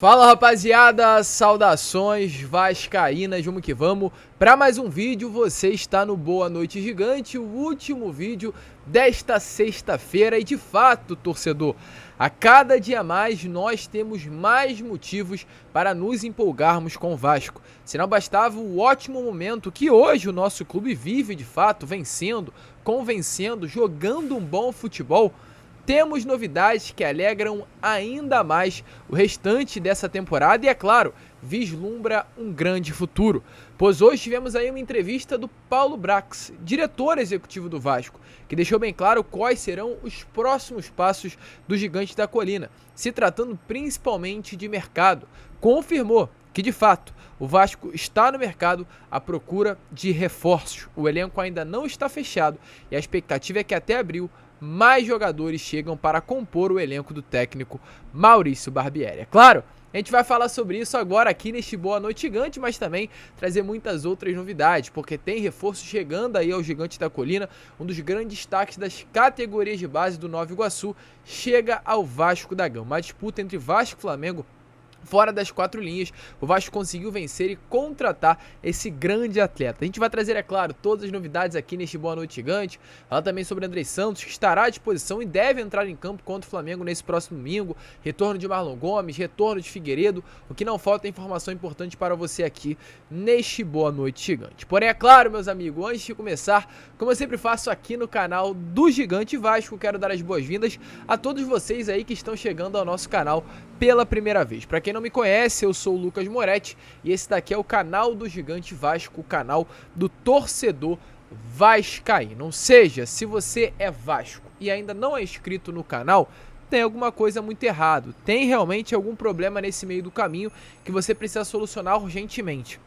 Fala rapaziada, saudações vascaínas, vamos que vamos para mais um vídeo. Você está no Boa Noite Gigante, o último vídeo desta sexta-feira. E de fato, torcedor, a cada dia mais nós temos mais motivos para nos empolgarmos com o Vasco. Se não bastava o ótimo momento que hoje o nosso clube vive, de fato, vencendo, convencendo, jogando um bom futebol, temos novidades que alegram ainda mais o restante dessa temporada e, é claro, vislumbra um grande futuro. Pois hoje tivemos aí uma entrevista do Paulo Brax, diretor executivo do Vasco, que deixou bem claro quais serão os próximos passos do Gigante da Colina, se tratando principalmente de mercado. Confirmou que, de fato, o Vasco está no mercado à procura de reforços. O elenco ainda não está fechado e a expectativa é que até abril mais jogadores chegam para compor o elenco do técnico Maurício Barbieri. É claro, a gente vai falar sobre isso agora aqui neste Boa Noite Gigante, mas também trazer muitas outras novidades, porque tem reforço chegando aí ao Gigante da Colina. Um dos grandes destaques das categorias de base do Nova Iguaçu chega ao Vasco da Gama. Uma disputa entre Vasco e Flamengo fora das quatro linhas. O Vasco conseguiu vencer e contratar esse grande atleta. A gente vai trazer, é claro, todas as novidades aqui neste Boa Noite Gigante. Falar também sobre Andrei Santos, que estará à disposição e deve entrar em campo contra o Flamengo nesse próximo domingo. Retorno de Marlon Gomes, retorno de Figueiredo. O que não falta é informação importante para você aqui neste Boa Noite Gigante. Porém, é claro, meus amigos, antes de começar, como eu sempre faço aqui no canal do Gigante Vasco, quero dar as boas-vindas a todos vocês aí que estão chegando ao nosso canal pela primeira vez. Para quem não me conhece, eu sou o Lucas Moretti e esse daqui é o canal do Gigante Vasco, o canal do torcedor vascaíno. Ou seja, se você é Vasco e ainda não é inscrito no canal, tem alguma coisa muito errado. Tem realmente algum problema nesse meio do caminho que você precisa solucionar urgentemente.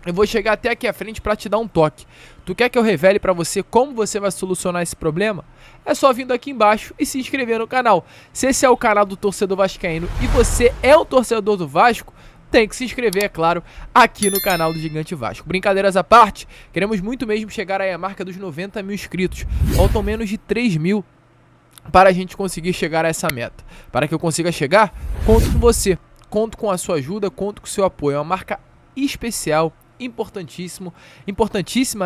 Eu vou chegar até aqui à frente para te dar um toque. Tu quer que eu revele para você como você vai solucionar esse problema? É só vindo aqui embaixo e se inscrever no canal. Se esse é o canal do torcedor vascaíno e você é um torcedor do Vasco, tem que se inscrever, é claro, aqui no canal do Gigante Vasco. Brincadeiras à parte, queremos muito mesmo chegar aí à marca dos 90 mil inscritos. Faltam menos de 3 mil para a gente conseguir chegar a essa meta. Para que eu consiga chegar, conto com você. Conto com a sua ajuda, conto com o seu apoio. É uma marca especial, importantíssima,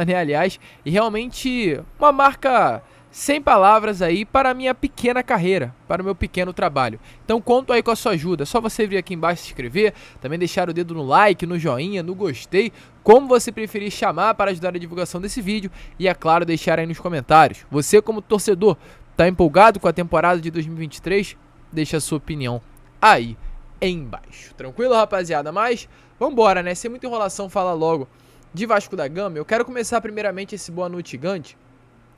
né, aliás, e realmente uma marca sem palavras aí para a minha pequena carreira, para o meu pequeno trabalho. Então conto aí com a sua ajuda, é só você vir aqui embaixo se inscrever, também deixar o dedo no like, no joinha, no gostei, como você preferir chamar para ajudar a divulgação desse vídeo e, é claro, deixar aí nos comentários. Você como torcedor, tá empolgado com a temporada de 2023? Deixa a sua opinião aí embaixo. Tranquilo, rapaziada? Mas vambora, né? Sem muita enrolação, fala logo de Vasco da Gama. Eu quero começar primeiramente esse Boa Noite Gigante,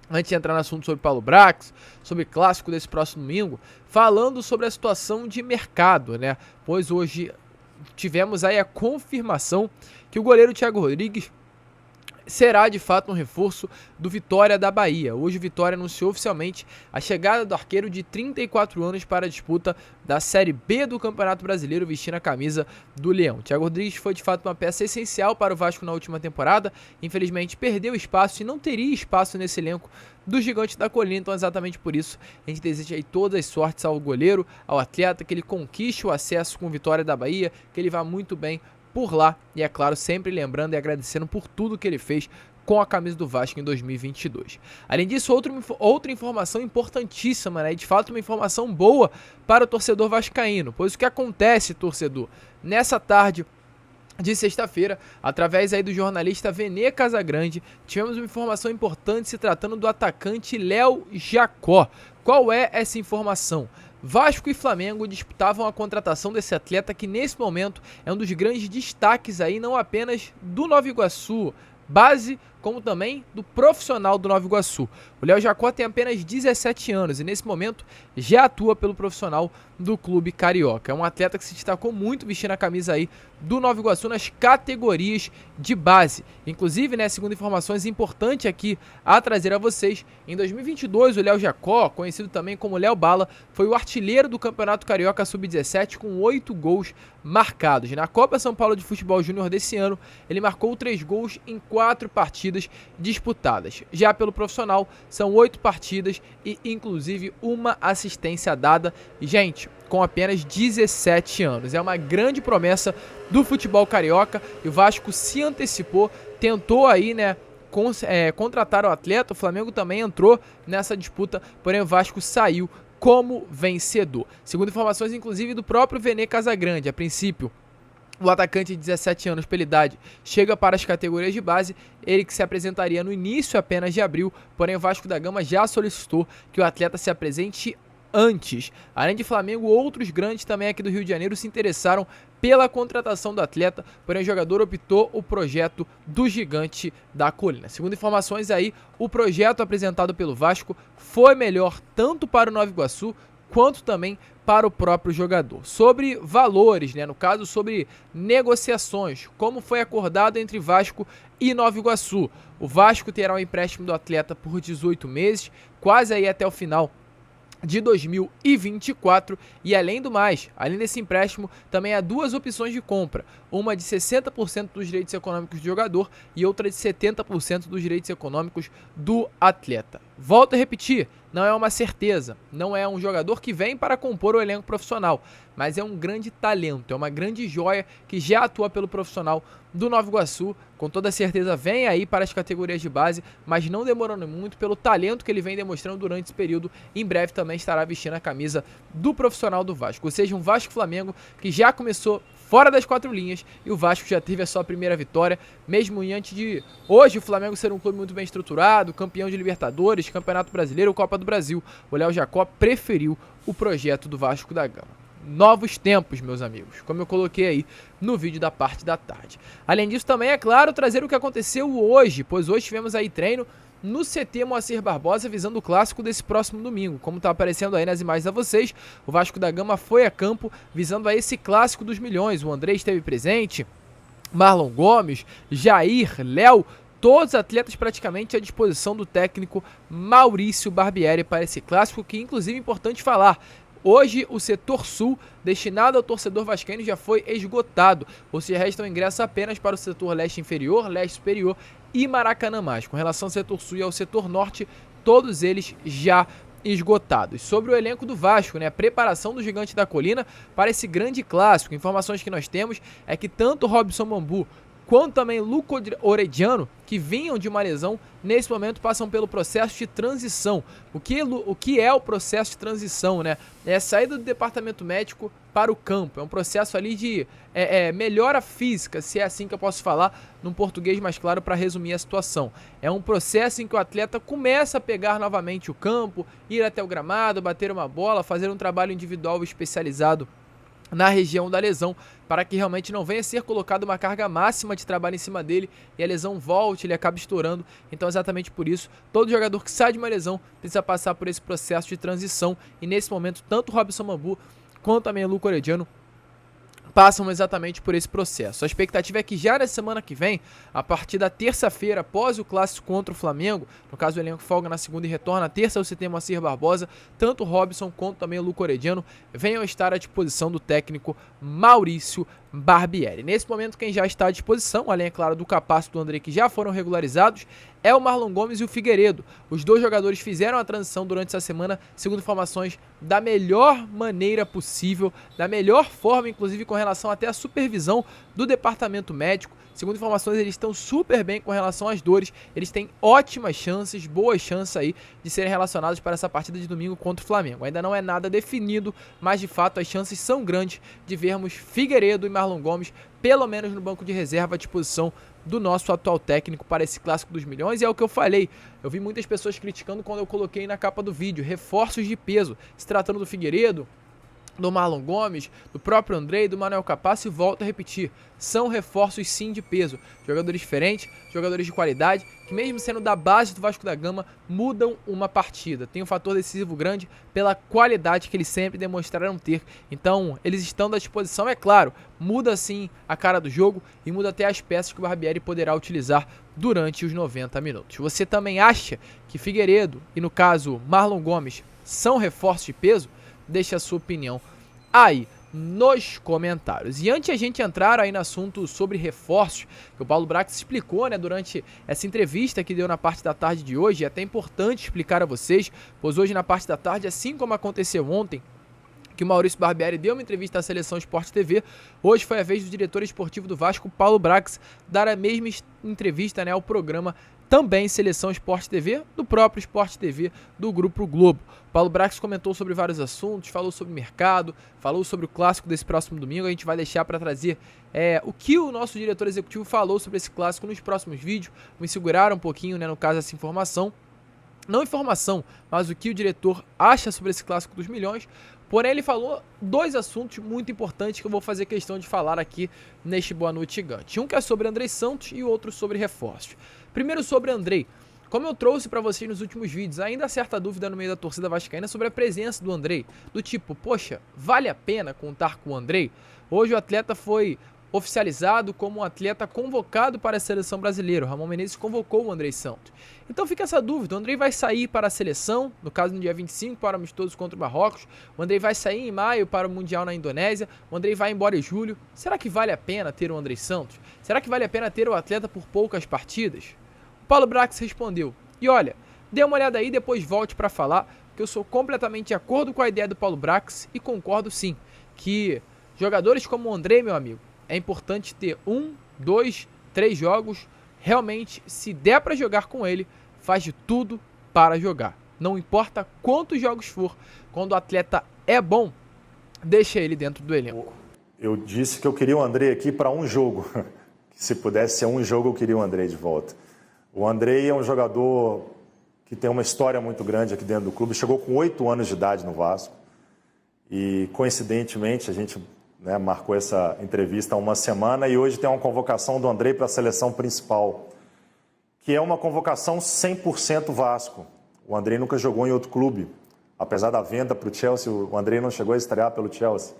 antes de entrar no assunto sobre Paulo Brax, sobre o clássico desse próximo domingo, falando sobre a situação de mercado, né? Pois hoje tivemos aí a confirmação que o goleiro Thiago Rodrigues será de fato um reforço do Vitória da Bahia. Hoje o Vitória anunciou oficialmente a chegada do arqueiro de 34 anos para a disputa da Série B do Campeonato Brasileiro, vestindo a camisa do Leão. Thiago Rodrigues foi de fato uma peça essencial para o Vasco na última temporada, infelizmente perdeu espaço e não teria espaço nesse elenco do Gigante da Colina, então exatamente por isso a gente deseja aí todas as sortes ao goleiro, ao atleta, que ele conquiste o acesso com o Vitória da Bahia, que ele vá muito bem por lá e, é claro, sempre lembrando e agradecendo por tudo que ele fez com a camisa do Vasco em 2022. Além disso, outra informação importantíssima, né? E de fato uma informação boa para o torcedor vascaíno, pois o que acontece, torcedor, nessa tarde de sexta-feira, através aí do jornalista Vene Casagrande, tivemos uma informação importante se tratando do atacante Léo Jacó. Qual é essa informação? Vasco e Flamengo disputavam a contratação desse atleta que nesse momento é um dos grandes destaques aí, não apenas do Nova Iguaçu base, como também do profissional do Nova Iguaçu. O Léo Jacó tem apenas 17 anos e nesse momento já atua pelo profissional do clube carioca. É um atleta que se destacou muito vestindo a camisa aí do Nova Iguaçu nas categorias de base. Inclusive, né, segundo informações importantes aqui a trazer a vocês, em 2022 o Léo Jacó, conhecido também como Léo Bala, foi o artilheiro do Campeonato Carioca Sub-17 com 8 gols marcados. Na Copa São Paulo de Futebol Júnior desse ano, ele marcou 3 gols em 4 partidas partidas disputadas. Já pelo profissional, são 8 partidas e inclusive uma assistência dada. E, gente, com apenas 17 anos. É uma grande promessa do futebol carioca e o Vasco se antecipou, tentou aí, né, contratar o atleta. O Flamengo também entrou nessa disputa, porém o Vasco saiu como vencedor. Segundo informações, inclusive, do próprio Vene Casagrande, a princípio, o atacante de 17 anos pela idade chega para as categorias de base, ele que se apresentaria no início apenas de abril, porém o Vasco da Gama já solicitou que o atleta se apresente antes. Além de Flamengo, outros grandes também aqui do Rio de Janeiro se interessaram pela contratação do atleta, porém o jogador optou o projeto do Gigante da Colina. Segundo informações aí, o projeto apresentado pelo Vasco foi melhor tanto para o Nova Iguaçu quanto também para o próprio jogador. Sobre valores, né, no caso sobre negociações, como foi acordado entre Vasco e Nova Iguaçu. O Vasco terá um empréstimo do atleta por 18 meses, quase aí até o final de 2024, e além do mais, além desse empréstimo, também há duas opções de compra, uma de 60% dos direitos econômicos do jogador e outra de 70% dos direitos econômicos do atleta. Volto a repetir, não é uma certeza, não é um jogador que vem para compor o elenco profissional, mas é um grande talento, é uma grande joia que já atua pelo profissional do Nova Iguaçu, com toda certeza vem aí para as categorias de base, mas não demorando muito pelo talento que ele vem demonstrando durante esse período. Em breve também estará vestindo a camisa do profissional do Vasco, ou seja, um Vasco-Flamengo que já começou fora das 4 linhas e o Vasco já teve a sua primeira vitória, mesmo diante de hoje o Flamengo ser um clube muito bem estruturado, campeão de Libertadores, Campeonato Brasileiro, Copa do Brasil. O Léo Jacó preferiu o projeto do Vasco da Gama. Novos tempos, meus amigos, como eu coloquei aí no vídeo da parte da tarde. Além disso, também, é claro, trazer o que aconteceu hoje, pois hoje tivemos aí treino no CT Moacir Barbosa, visando o clássico desse próximo domingo. Como está aparecendo aí nas imagens a vocês, o Vasco da Gama foi a campo visando a esse clássico dos milhões. O André esteve presente, Marlon Gomes, Jair, Léo, todos atletas praticamente à disposição do técnico Maurício Barbieri para esse clássico, que inclusive é importante falar. Hoje, o setor sul, destinado ao torcedor vascaíno, já foi esgotado, ou seja, restam ingressos apenas para o setor leste inferior, leste superior e Maracanã mais. Com relação ao setor sul e ao setor norte, todos eles já esgotados. Sobre o elenco do Vasco, né, a preparação do Gigante da Colina para esse grande clássico, informações que nós temos é que tanto Robson Bambu quanto também Luco Orediano, que vinham de uma lesão, nesse momento passam pelo processo de transição. O que é o processo de transição, né? É a saída do departamento médico para o campo. É um processo ali de melhora física, se é assim que eu posso falar, num português mais claro para resumir a situação. É um processo em que o atleta começa a pegar novamente o campo, ir até o gramado, bater uma bola, fazer um trabalho individual especializado na região da lesão, para que realmente não venha a ser colocada uma carga máxima de trabalho em cima dele e a lesão volte, ele acaba estourando. Então, exatamente por isso, todo jogador que sai de uma lesão precisa passar por esse processo de transição, e nesse momento, tanto o Robson Bambu quanto também o Luco Orediano passam exatamente por esse processo. A expectativa é que já na semana que vem, a partir da terça-feira, após o clássico contra o Flamengo, no caso o elenco folga na segunda e retorna na terça, você tem Moacir Barbosa, tanto o Robson quanto também o Luco Orediano venham estar à disposição do técnico Maurício Barbieri. Nesse momento, quem já está à disposição, além, é claro, do Capasso e do André, que já foram regularizados, é o Marlon Gomes e o Figueiredo. Os dois jogadores fizeram a transição durante essa semana, segundo informações, da melhor maneira possível, da melhor forma, inclusive com relação até à supervisão do departamento médico. Segundo informações, eles estão super bem com relação às dores, eles têm ótimas chances, boas chances aí de serem relacionados para essa partida de domingo contra o Flamengo. Ainda não é nada definido, mas de fato as chances são grandes de vermos Figueiredo e Marlon Gomes, pelo menos no banco de reserva, à disposição do nosso atual técnico para esse clássico dos milhões. E é o que eu falei, eu vi muitas pessoas criticando quando eu coloquei na capa do vídeo, reforços de peso, se tratando do Figueiredo, do Marlon Gomes, do próprio André e do Manuel Capasso, e volto a repetir, são reforços sim de peso, jogadores diferentes, jogadores de qualidade, que mesmo sendo da base do Vasco da Gama, mudam uma partida, tem um fator decisivo grande pela qualidade que eles sempre demonstraram ter. Então eles estão à disposição, é claro, muda sim a cara do jogo e muda até as peças que o Barbieri poderá utilizar durante os 90 minutos. Você também acha que Figueiredo e, no caso, Marlon Gomes são reforços de peso? Deixe a sua opinião aí nos comentários. E antes de a gente entrar aí no assunto sobre reforços, que o Paulo Brax explicou, né, durante essa entrevista que deu na parte da tarde de hoje, é até importante explicar a vocês, pois hoje na parte da tarde, assim como aconteceu ontem, que o Maurício Barbieri deu uma entrevista à Seleção Sport TV, hoje foi a vez do diretor esportivo do Vasco, Paulo Brax, dar a mesma entrevista, né, ao programa também Seleção Sport TV, do próprio Sport TV, do Grupo Globo. Paulo Brax comentou sobre vários assuntos, falou sobre mercado, falou sobre o clássico desse próximo domingo. A gente vai deixar para trazer o que o nosso diretor executivo falou sobre esse clássico nos próximos vídeos. Vamos segurar um pouquinho, né, no caso, essa informação. Não informação, mas o que o diretor acha sobre esse clássico dos milhões. Porém, ele falou dois assuntos muito importantes que eu vou fazer questão de falar aqui neste Boa Noite Gigante. Um que é sobre Andrei Santos e o outro sobre reforços. Primeiro sobre Andrei. Como eu trouxe para vocês nos últimos vídeos, ainda há certa dúvida no meio da torcida vascaína sobre a presença do Andrei. Do tipo, poxa, vale a pena contar com o Andrei? Hoje o atleta foi oficializado como um atleta convocado para a seleção brasileira. O Ramon Menezes convocou o Andrei Santos. Então fica essa dúvida, o Andrei vai sair para a seleção, no caso no dia 25 para o amistoso contra o Marrocos, o Andrei vai sair em maio para o Mundial na Indonésia, o Andrei vai embora em julho. Será que vale a pena ter o Andrei Santos? Será que vale a pena ter o atleta por poucas partidas? O Paulo Brax respondeu, e olha, dê uma olhada aí e depois volte para falar, que eu sou completamente de acordo com a ideia do Paulo Brax e concordo sim, que jogadores como o Andrei, meu amigo, é importante ter 1, 2, 3 jogos. Realmente, se der para jogar com ele, faz de tudo para jogar. Não importa quantos jogos for, quando o atleta é bom, deixa ele dentro do elenco. Eu disse que eu queria o Andrei aqui para um jogo. Se pudesse ser um jogo, eu queria o Andrei de volta. O Andrei é um jogador que tem uma história muito grande aqui dentro do clube. Chegou com 8 anos de idade no Vasco. E, coincidentemente, a gente marcou essa entrevista há uma semana e hoje tem uma convocação do Andrei para a seleção principal, que é uma convocação 100% Vasco. O Andrei nunca jogou em outro clube. Apesar da venda para o Chelsea, o Andrei não chegou a estrear pelo Chelsea.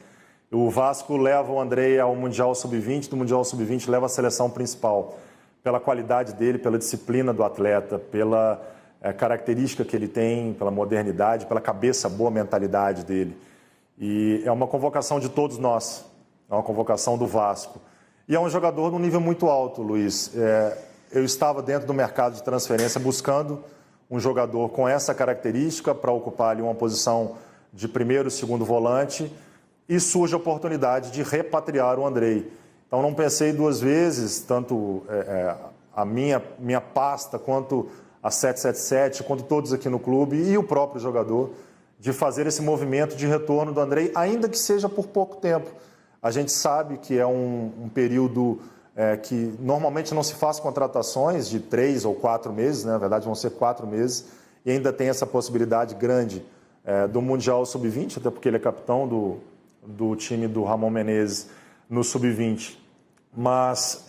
O Vasco leva o Andrei ao Mundial Sub-20, do Mundial Sub-20 leva a seleção principal. Pela qualidade dele, pela disciplina do atleta, pela característica que ele tem, pela modernidade, pela cabeça boa, mentalidade dele. E é uma convocação de todos nós, é uma convocação do Vasco. E é um jogador de um nível muito alto, Luiz. Eu estava dentro do mercado de transferência buscando um jogador com essa característica para ocupar ali uma posição de primeiro e segundo volante e surge a oportunidade de repatriar o Andrei. Então não pensei duas vezes, tanto a minha pasta quanto a 777, quanto todos aqui no clube e o próprio jogador, de fazer esse movimento de retorno do Andrei, ainda que seja por pouco tempo. A gente sabe que é um período que normalmente não se faz contratações de 3 ou 4 meses, né? Na verdade vão ser 4 meses, e ainda tem essa possibilidade grande do Mundial Sub-20, até porque ele é capitão do time do Ramon Menezes no Sub-20. Mas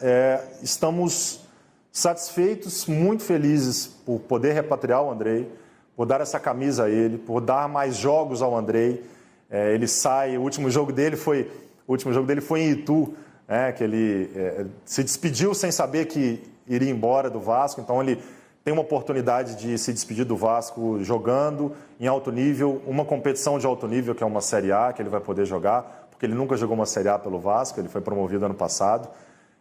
estamos satisfeitos, muito felizes por poder repatriar o Andrei, por dar essa camisa a ele, por dar mais jogos ao Andrei. Ele sai, o último jogo dele foi em Itu, que ele se despediu sem saber que iria embora do Vasco, então ele tem uma oportunidade de se despedir do Vasco jogando em alto nível, uma competição de alto nível, que é uma Série A, que ele vai poder jogar, porque ele nunca jogou uma Série A pelo Vasco, ele foi promovido ano passado.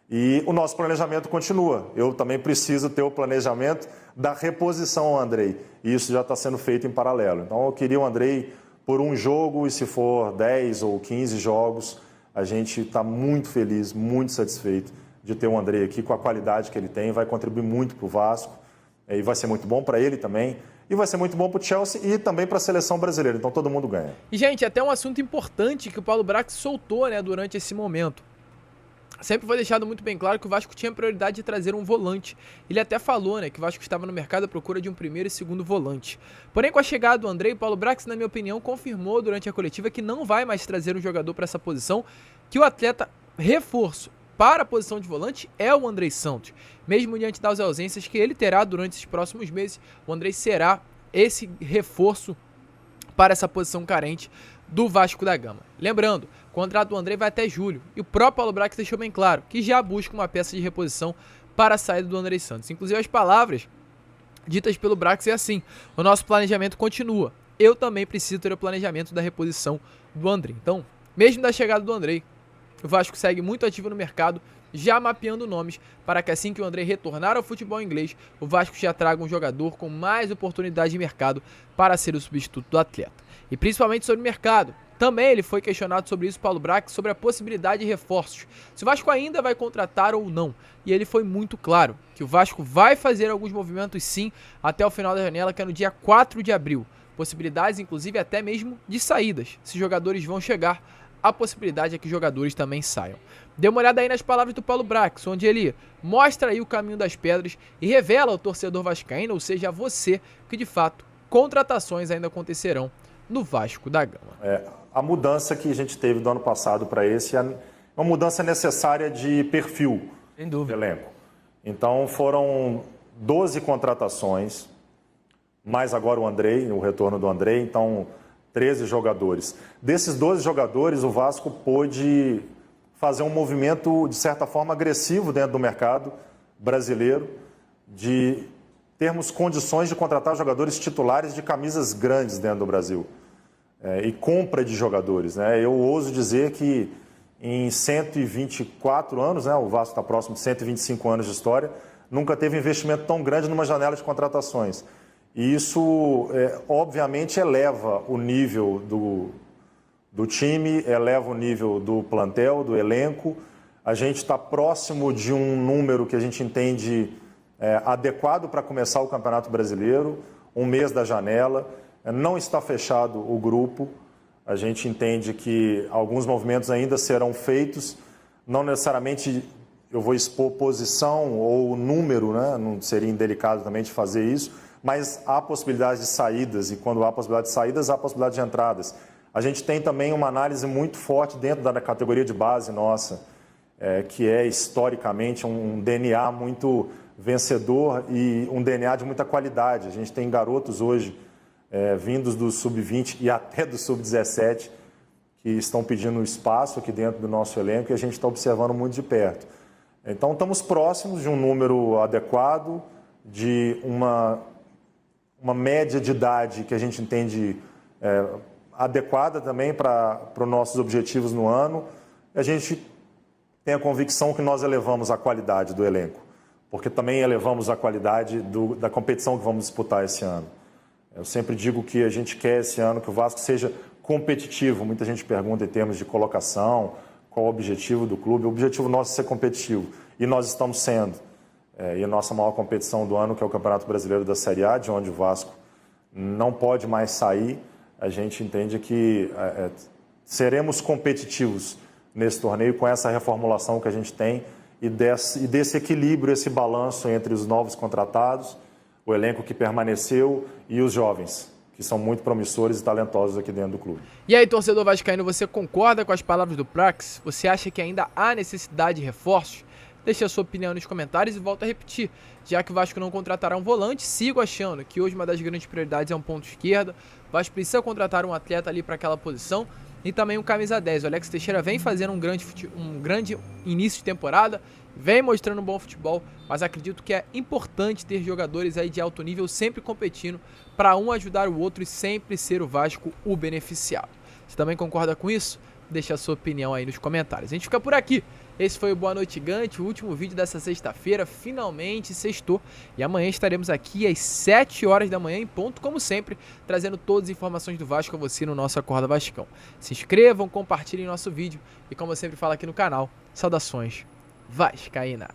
E o nosso planejamento continua. Eu também preciso ter o planejamento da reposição ao Andrei. E isso já está sendo feito em paralelo. Então eu queria o Andrei por um jogo e se for 10 ou 15 jogos, a gente está muito feliz, muito satisfeito de ter o Andrei aqui com a qualidade que ele tem. Vai contribuir muito para o Vasco e vai ser muito bom para ele também. E vai ser muito bom para o Chelsea e também para a seleção brasileira. Então todo mundo ganha. E, gente, até um assunto importante que o Paulo Brax soltou, né, durante esse momento. Sempre foi deixado muito bem claro que o Vasco tinha prioridade de trazer um volante. Ele até falou, né, que o Vasco estava no mercado à procura de um primeiro e segundo volante. Porém, com a chegada do Andrei, Paulo Brax, na minha opinião, confirmou durante a coletiva que não vai mais trazer um jogador para essa posição, que o atleta reforço para a posição de volante é o Andrei Santos. Mesmo diante das ausências que ele terá durante esses próximos meses, o Andrei será esse reforço para essa posição carente do Vasco da Gama. Lembrando, o contrato do Andrei vai até julho e o próprio Paulo Brax deixou bem claro que já busca uma peça de reposição para a saída do Andrei Santos. Inclusive as palavras ditas pelo Brax é assim: o nosso planejamento continua. Eu também preciso ter o planejamento da reposição do Andrei. Então, mesmo da chegada do Andrei. O Vasco segue muito ativo no mercado, já mapeando nomes para que assim que o Andrei retornar ao futebol inglês, o Vasco já traga um jogador com mais oportunidade de mercado para ser o substituto do atleta. E principalmente sobre o mercado. Também ele foi questionado sobre isso, Paulo Brax, sobre a possibilidade de reforços. Se o Vasco ainda vai contratar ou não. E ele foi muito claro que o Vasco vai fazer alguns movimentos sim até o final da janela, que é no dia 4 de abril. Possibilidades, inclusive, até mesmo de saídas. Se jogadores vão chegar, a possibilidade é que jogadores também saiam. Dê uma olhada aí nas palavras do Paulo Brax, onde ele mostra aí o caminho das pedras e revela ao torcedor vascaíno, ou seja, a você, que de fato contratações ainda acontecerão no Vasco da Gama. A mudança que a gente teve do ano passado para esse é uma mudança necessária de perfil do elenco. Então foram 12 contratações, mais agora o Andrei, o retorno do Andrei, então 13 jogadores. Desses 12 jogadores, o Vasco pôde fazer um movimento, de certa forma, agressivo dentro do mercado brasileiro, de termos condições de contratar jogadores titulares de camisas grandes dentro do Brasil. E compra de jogadores, né? Eu ouso dizer que em 124 anos, né, o Vasco está próximo de 125 anos de história, nunca teve investimento tão grande numa janela de contratações. E isso, obviamente, eleva o nível do time, eleva o nível do plantel, do elenco. A gente está próximo de um número que a gente entende adequado para começar o Campeonato Brasileiro, um mês da janela. Não está fechado o grupo. A gente entende que alguns movimentos ainda serão feitos. Não necessariamente eu vou expor posição ou número, né? Não seria indelicado também de fazer isso, mas há possibilidade de saídas, e quando há possibilidade de saídas, há possibilidade de entradas. A gente tem também uma análise muito forte dentro da categoria de base nossa, que é historicamente um DNA muito vencedor e um DNA de muita qualidade. A gente tem garotos hoje vindos do sub-20 e até do sub-17 que estão pedindo espaço aqui dentro do nosso elenco e a gente está observando muito de perto. Então estamos próximos de um número adequado, de uma média de idade que a gente entende adequada também para os nossos objetivos no ano. A gente tem a convicção que nós elevamos a qualidade do elenco, porque também elevamos a qualidade da competição que vamos disputar esse ano. Eu sempre digo que a gente quer esse ano que o Vasco seja competitivo. Muita gente pergunta em termos de colocação, qual o objetivo do clube. O objetivo nosso é ser competitivo e nós estamos sendo. E a nossa maior competição do ano, que é o Campeonato Brasileiro da Série A, de onde o Vasco não pode mais sair, a gente entende que seremos competitivos nesse torneio com essa reformulação que a gente tem e desse equilíbrio, esse balanço entre os novos contratados, o elenco que permaneceu e os jovens, que são muito promissores e talentosos aqui dentro do clube. E aí, torcedor vascaíno, você concorda com as palavras do Brax? Você acha que ainda há necessidade de reforços? Deixe a sua opinião nos comentários e volto a repetir. Já que o Vasco não contratará um volante, sigo achando que hoje uma das grandes prioridades é um ponto esquerda. O Vasco precisa contratar um atleta ali para aquela posição e também um camisa 10. O Alex Teixeira vem fazendo um grande início de temporada, vem mostrando um bom futebol, mas acredito que é importante ter jogadores aí de alto nível sempre competindo para um ajudar o outro e sempre ser o Vasco o beneficiado. Você também concorda com isso? Deixa a sua opinião aí nos comentários. A gente fica por aqui. Esse foi o Boa Noite Gigante, o último vídeo dessa sexta-feira, finalmente sextou. E amanhã estaremos aqui às 7 horas da manhã em ponto, como sempre, trazendo todas as informações do Vasco a você no nosso Acorda Vascão. Se inscrevam, compartilhem nosso vídeo e, como eu sempre falo aqui no canal, saudações vascaínas.